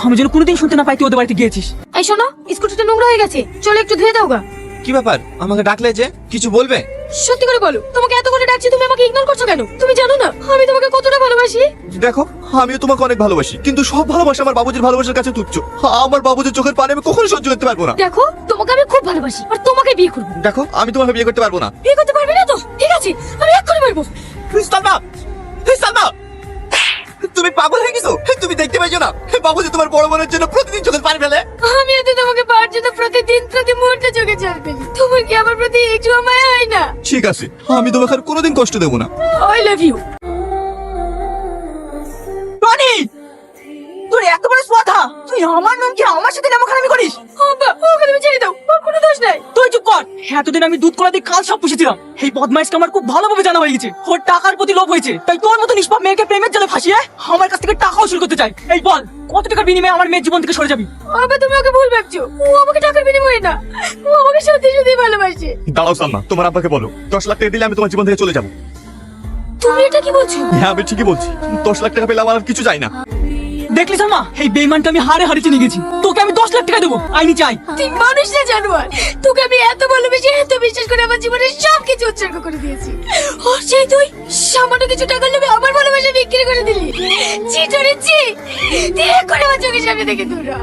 আমি যেন কোনোদিন শুনতে না পাই তুই ওদের বাড়িতে গিয়েছিস। এই শোনো, স্কুটিটা নোংরা হয়ে গেছে, চলো একটু ধুয়ে দাও গা। কি ব্যাপার, আমাকে ডাকলে যে? কিছু বলবে? সত্যি করে বলো, তোমাকে এত করে ডাকছি, তুমি আমাকে ইগনোর করছো কেন? তুমি জানো না আমি তোমাকে কতটা ভালোবাসি? দেখো, আমিও তোমাকে অনেক ভালোবাসি, কিন্তু সব ভালোবাসা আমার বাবুজির ভালোবাসার কাছে তুচ্ছ। আমার বাবুজির চোখের পানি আমি কখনো সহ্য করতে পারবো না। দেখো, তোমাকে আমি খুব ভালোবাসি আর তোমাকে বিয়ে করবো। দেখো, আমি তোমাকে বিয়ে করতে পারবো না। বিয়ে করতে পারবে না তো ঠিক আছে, আমি এক্ষুনি পারবো। সালমা, সালমা, তুমি পাগল হয়ে গেছো? তুমি দেখতে পাইছো না বাবুজি তোমার বড় বোনের জন্য প্রতিদিন চোখের পানি ফেলে? আমি এত তোমাকে পাওয়ার জন্য প্রতিদিন প্রতি মুহূর্তে চোখে জল ফেলি, তোমার কি আমার প্রতি একটু মায়া হয় না? ঠিক আছে, আমি তোমাকে আর কোনোদিন কষ্ট দেবো না। I love you. টনি, তোর এত বড় কথা, তুই আমার নাম কি আমার সাথে নামখানামি করিস? আব্বা, ওকে তুমি ছেড়ে দাও, ওর কোনো দোষ নাই। তুই চুপ কর। এতদিন আমি দুধ কলা দিয়ে কাল সব পুষেছিলাম। এই বদমাইশকে আমার খুব ভালোভাবে জানা হয়ে গেছে। ওর টাকার প্রতি লোভ হয়েছে, তাই তোর মতো নিষ্পাপ মেয়েকে প্রেমের জালে ফাঁসিয়ে আমার কাছ থেকে টাকা উসুল করতে চাই। এই বল, কত টাকার বিনিময়ে আমার মেয়ের জীবন থেকে সরে যাবি? আব্বা, তুমি ওকে ভুল ভাবছো, ও আমাকে টাকার বিনিময়ে না, ও আমাকে সত্যি সত্যি ভালোবাসে। দাঁড়াও সালমা, তোমার আব্বাকে বলো 10 লাখ টাকা দিলে আমি তোমার জীবন থেকে চলে যাবো। তুমি এটা কি বলছো? হ্যাঁ, আমি ঠিকই বলছি। 10 লাখ টাকা পেলে আমার আর কিছু চাই না। দেখলি সালমা, এই বেইমানটা আমি হারে হারে চিনে গেছি। তোকে আমি 10 লাখ টাকা দেবো, আইনি চাই। তুই মানুষ না জানোয়ার, তোকে আমি এত ভালোবেসে এত বিশ্বাস করে আমার জীবনের সব কিছু উৎসর্গ করে দিয়েছি, আর সেই তুই সামান্য কিছু টাকার লোভে আমার ভালোবাসা বিক্রি করে দিলি। চিটরে চি, তুই করে আমার চোখের সামনে থেকে দূর হ।